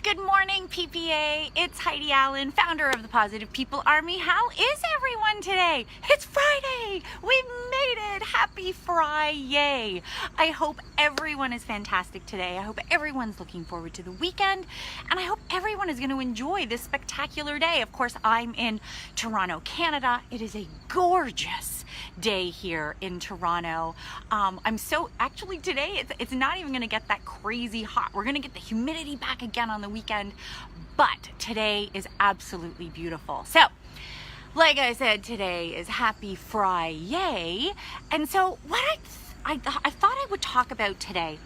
Good morning, PPA. It's Heidi Allen, founder of the Positive People Army. How is everyone today? It's Friday. We've made it. Happy FriYAY. I hope everyone is fantastic today. I hope everyone's looking forward to the weekend, and I hope everyone is going to enjoy this spectacular day. Of course, I'm in Toronto, Canada. It is a gorgeous day here in Toronto. Actually today it's not even going to get that crazy hot. We're going to get the humidity back again on the weekend, but today is absolutely beautiful. So like I said, today is happy FriYAY, and so what I thought I would talk about today,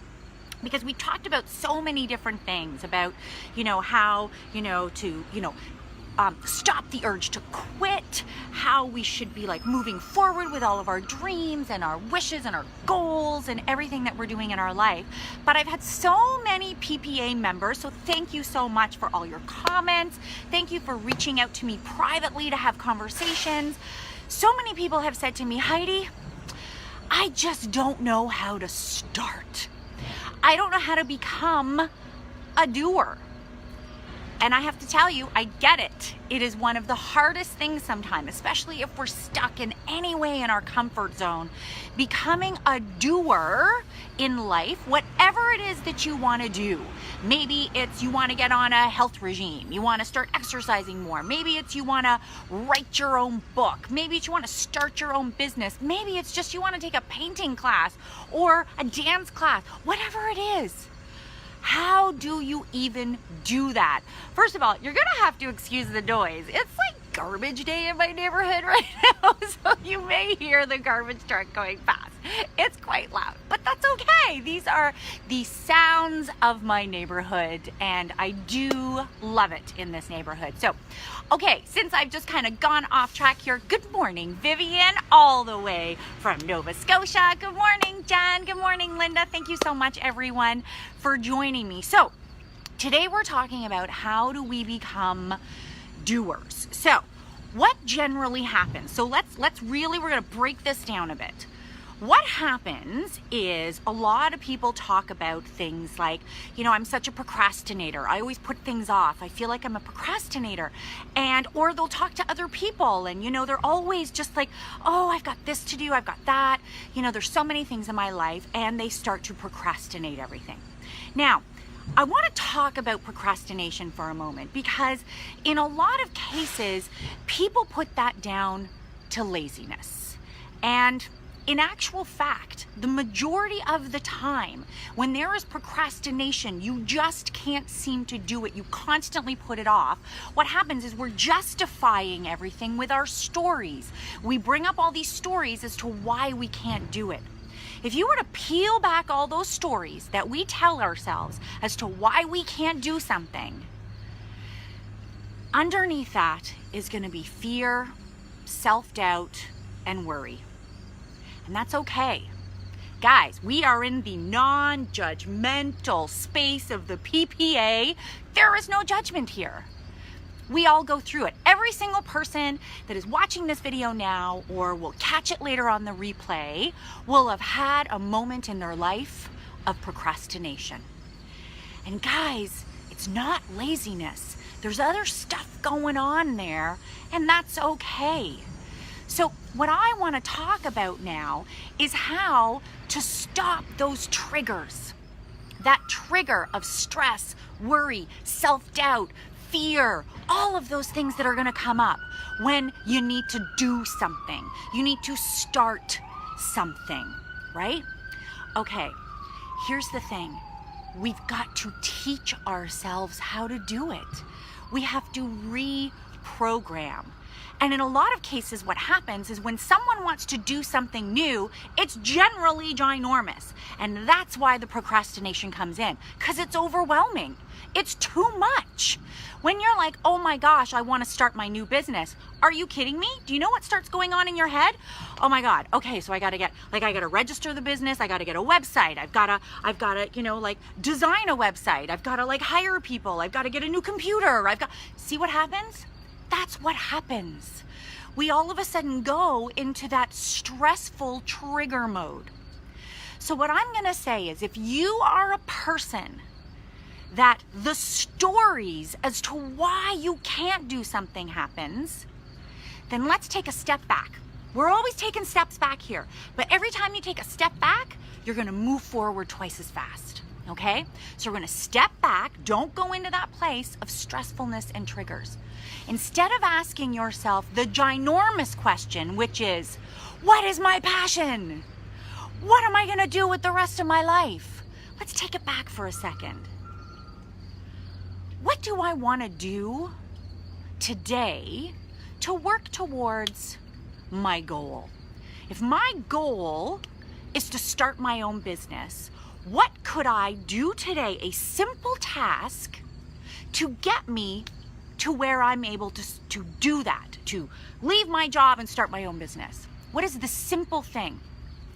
because we talked about so many different things about, how, to, stop the urge to quit, how we should be like moving forward with all of our dreams and our wishes and our goals and everything that we're doing in our life. But I've had so many PPA members, so thank you so much for all your comments. Thank you for reaching out to me privately to have conversations. So many people have said to me, Heidi, I just don't know how to start. I don't know how to become a doer. And I have to tell you, I get it. It is one of the hardest things sometimes, especially if we're stuck in any way in our comfort zone. Becoming a doer in life, whatever it is that you want to do. Maybe it's you want to get on a health regime. You want to start exercising more. Maybe it's you want to write your own book. Maybe it's you want to start your own business. Maybe it's just you want to take a painting class or a dance class. Whatever it is. How do you even do that? First of all, you're gonna have to excuse the noise. It's like garbage day in my neighborhood right now, so you may hear the garbage truck going past. It's quite loud, but that's okay. These are the sounds of my neighborhood, and I do love it in this neighborhood. So, okay, since I've just kind of gone off track here, good morning, Vivian, all the way from Nova Scotia. Good morning, Jen. Good morning, Linda. Thank you so much, everyone, for joining me. So, today we're talking about how do we become doers. So, what generally happens? So we're going to break this down a bit. What happens is a lot of people talk about things like, I'm such a procrastinator. I always put things off. I feel like I'm a procrastinator. Or they'll talk to other people and, they're always just like, oh, I've got this to do. I've got that. There's so many things in my life, and they start to procrastinate everything. Now, I want to talk about procrastination for a moment, because in a lot of cases, people put that down to laziness. And in actual fact, the majority of the time, when there is procrastination, you just can't seem to do it. You constantly put it off. What happens is we're justifying everything with our stories. We bring up all these stories as to why we can't do it. If you were to peel back all those stories that we tell ourselves as to why we can't do something, underneath that is going to be fear, self-doubt, and worry. And that's okay. Guys, we are in the non-judgmental space of the PPA. There is no judgment here. We all go through it. Every single person that is watching this video now, or will catch it later on the replay, will have had a moment in their life of procrastination. And guys, it's not laziness. There's other stuff going on there, and that's okay. So what I want to talk about now is how to stop those triggers. That trigger of stress, worry, self-doubt, fear, all of those things that are going to come up when you need to do something. You need to start something, right? Okay, here's the thing. We've got to teach ourselves how to do it. We have to reprogram. And in a lot of cases, what happens is when someone wants to do something new, it's generally ginormous. And that's why the procrastination comes in, because it's overwhelming. It's too much. When you're like, oh my gosh, I want to start my new business. Are you kidding me? Do you know what starts going on in your head? Oh my God. Okay, so I got to register the business. I got to get a website. I've got to, design a website. I've got to hire people. I've got to get a new computer. See what happens? That's what happens. We all of a sudden go into that stressful trigger mode. So what I'm going to say is, if you are a person that the stories as to why you can't do something happens, then let's take a step back. We're always taking steps back here, but every time you take a step back, you're gonna move forward twice as fast, okay? So we're gonna step back, don't go into that place of stressfulness and triggers. Instead of asking yourself the ginormous question, which is, what is my passion? What am I gonna do with the rest of my life? Let's take it back for a second. What do I wanna do today to work towards my goal? If my goal is to start my own business, what could I do today, a simple task, to get me to where I'm able to do that, to leave my job and start my own business? What is the simple thing?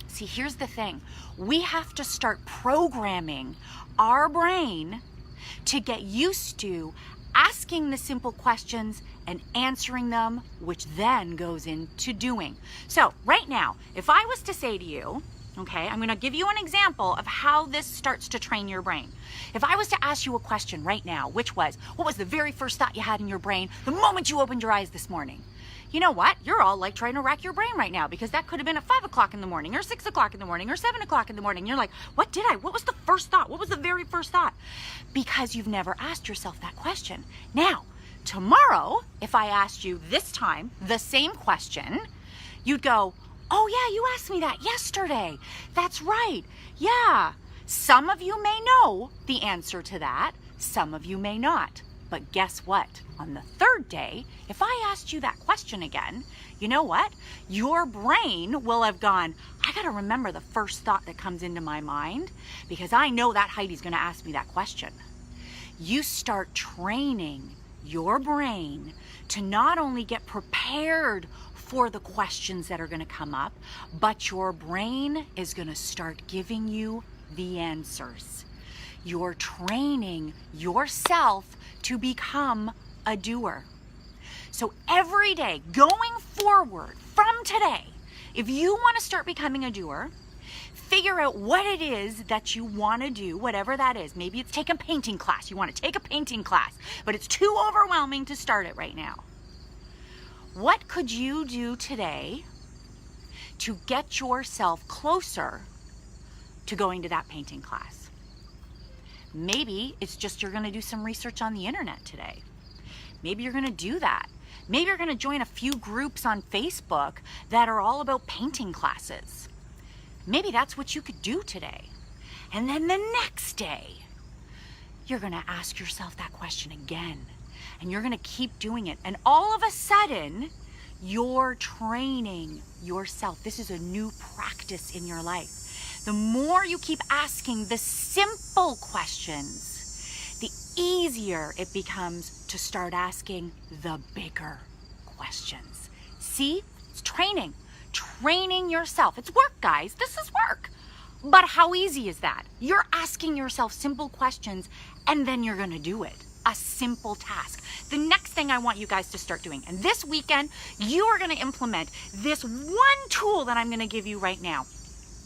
See, here's the thing. We have to start programming our brain to get used to asking the simple questions and answering them, which then goes into doing. So right now, if I was to say to you, okay, I'm gonna give you an example of how this starts to train your brain. If I was to ask you a question right now, which was, what was the very first thought you had in your brain the moment you opened your eyes this morning? You know what? You're all like trying to rack your brain right now, because that could have been at 5 o'clock in the morning or 6 o'clock in the morning or 7 o'clock in the morning. You're like, what was the first thought? What was the very first thought? Because you've never asked yourself that question. Now, tomorrow, if I asked you this time the same question, you'd go, oh yeah, you asked me that yesterday. That's right. Yeah. Some of you may know the answer to that. Some of you may not. But guess what? On the third day, if I asked you that question again, you know what? Your brain will have gone, I gotta remember the first thought that comes into my mind, because I know that Heidi's gonna ask me that question. You start training your brain to not only get prepared for the questions that are gonna come up, but your brain is gonna start giving you the answers. You're training yourself to become a doer. So every day, going forward from today, if you want to start becoming a doer, figure out what it is that you want to do, whatever that is. Maybe it's take a painting class. You want to take a painting class, but it's too overwhelming to start it right now. What could you do today to get yourself closer to going to that painting class? Maybe it's just you're going to do some research on the internet today. Maybe you're going to do that. Maybe you're going to join a few groups on Facebook that are all about painting classes. Maybe that's what you could do today. And then the next day, you're going to ask yourself that question again. And you're going to keep doing it. And all of a sudden, you're training yourself. This is a new practice in your life. The more you keep asking the simple questions, the easier it becomes to start asking the bigger questions. See, it's training yourself. It's work, guys. This is work. But how easy is that? You're asking yourself simple questions and then you're gonna do it. A simple task. The next thing I want you guys to start doing, and this weekend, you are gonna implement this one tool that I'm gonna give you right now.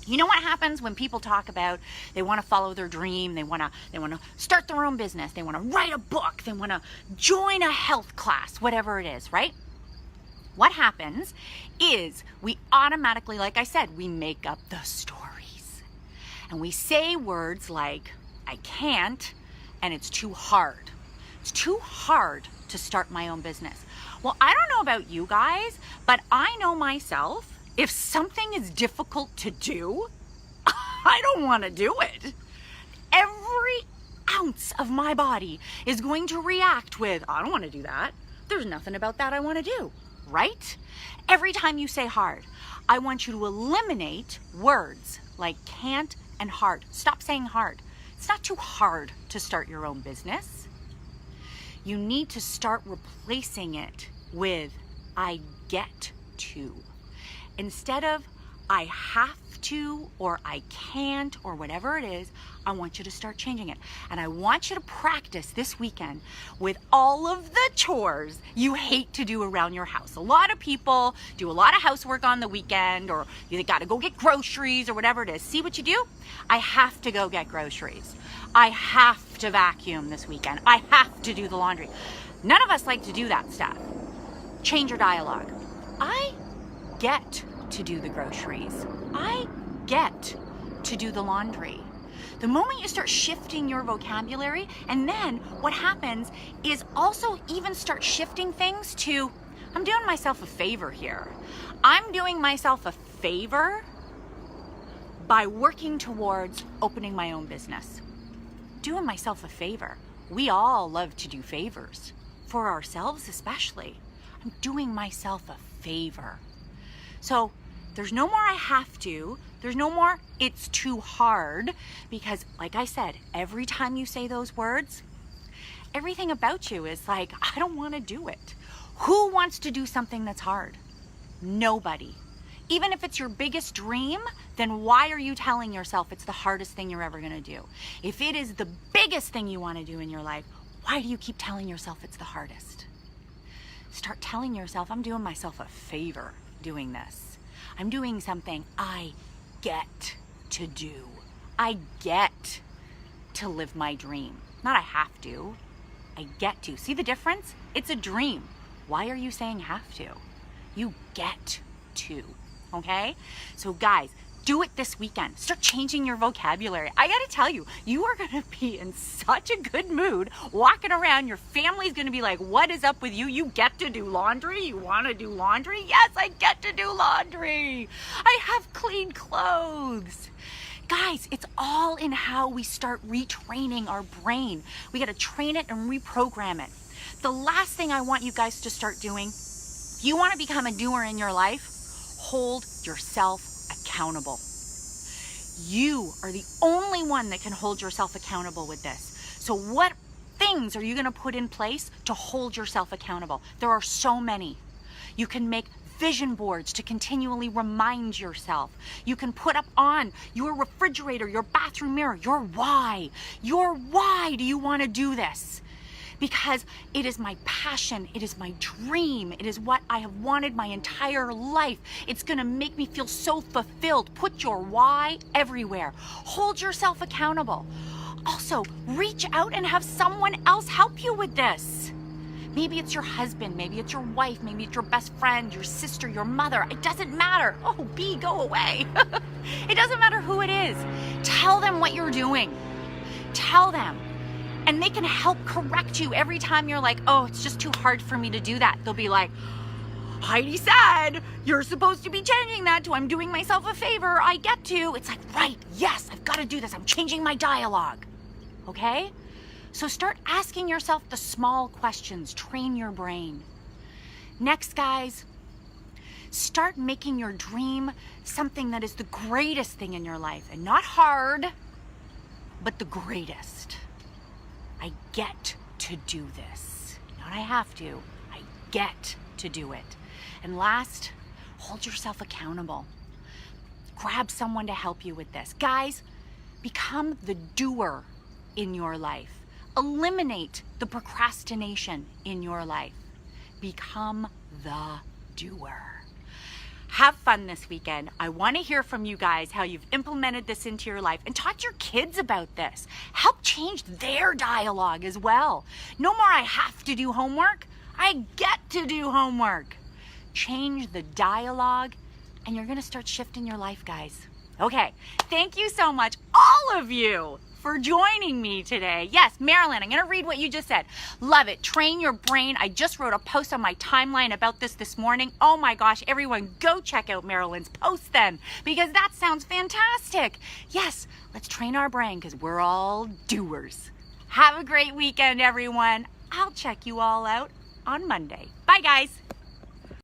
You know what happens when people talk about they want to follow their dream, they want to start their own business, they want to write a book, they want to join a health class, whatever it is, right? What happens is we automatically, like I said, we make up the stories. And we say words like, I can't, and it's too hard. It's too hard to start my own business. Well, I don't know about you guys, but I know myself. If something is difficult to do, I don't want to do it. Every ounce of my body is going to react with, I don't want to do that. There's nothing about that I want to do, right? Every time you say hard, I want you to eliminate words like can't and hard. Stop saying hard. It's not too hard to start your own business. You need to start replacing it with I get to. Instead of I have to, or I can't, or whatever it is, I want you to start changing it. And I want you to practice this weekend with all of the chores you hate to do around your house. A lot of people do a lot of housework on the weekend, or you gotta go get groceries or whatever it is. See what you do? I have to go get groceries. I have to vacuum this weekend. I have to do the laundry. None of us like to do that stuff. Change your dialogue. I get to do the groceries. I get to do the laundry. The moment you start shifting your vocabulary, and then what happens is also even start shifting things to, I'm doing myself a favor here. I'm doing myself a favor by working towards opening my own business. Doing myself a favor. We all love to do favors, for ourselves especially. I'm doing myself a favor. So there's no more I have to, there's no more it's too hard, because like I said, every time you say those words, everything about you is like, I don't want to do it. Who wants to do something that's hard? Nobody. Even if it's your biggest dream, then why are you telling yourself it's the hardest thing you're ever going to do? If it is the biggest thing you want to do in your life, why do you keep telling yourself it's the hardest? Start telling yourself, I'm doing myself a favor doing this. I'm doing something I get to do. I get to live my dream. Not I have to. I get to. See the difference? It's a dream. Why are you saying have to? You get to. Okay? So guys, do it this weekend. Start changing your vocabulary. I gotta tell you, you are gonna be in such a good mood walking around. Your family's gonna be like, what is up with you? You get to do laundry? You wanna do laundry? Yes, I get to do laundry. I have clean clothes. Guys, it's all in how we start retraining our brain. We gotta train it and reprogram it. The last thing I want you guys to start doing, if you wanna become a doer in your life, hold yourself accountable. You are the only one that can hold yourself accountable with this. So what things are you going to put in place to hold yourself accountable? There are so many. You can make vision boards to continually remind yourself. You can put up on your refrigerator, your bathroom mirror, your why. Your why do you want to do this? Because it is my passion, it is my dream, it is what I have wanted my entire life. It's gonna make me feel so fulfilled. Put your why everywhere. Hold yourself accountable. Also, reach out and have someone else help you with this. Maybe it's your husband, maybe it's your wife, maybe it's your best friend, your sister, your mother. It doesn't matter. Oh, B, go away. It doesn't matter who it is. Tell them what you're doing. Tell them. And they can help correct you every time you're like, oh, it's just too hard for me to do that. They'll be like, Heidi said, you're supposed to be changing that to I'm doing myself a favor, I get to. It's like, right, yes, I've got to do this. I'm changing my dialogue. Okay? So start asking yourself the small questions. Train your brain. Next, guys, start making your dream something that is the greatest thing in your life. And not hard, but the greatest. I get to do this. Not I have to. I get to do it. And last, hold yourself accountable. Grab someone to help you with this. Guys, become the doer in your life. Eliminate the procrastination in your life. Become the doer. Have fun this weekend. I want to hear from you guys how you've implemented this into your life, and talk to your kids about this. Help change their dialogue as well. No more I have to do homework. I get to do homework. Change the dialogue and you're going to start shifting your life, guys. Okay, thank you so much, all of you, for joining me today. Yes, Marilyn, I'm going to read what you just said. Love it. Train your brain. I just wrote a post on my timeline about this morning. Oh my gosh, everyone go check out Marilyn's post then, because that sounds fantastic. Yes, let's train our brain because we're all doers. Have a great weekend, everyone. I'll check you all out on Monday. Bye, guys.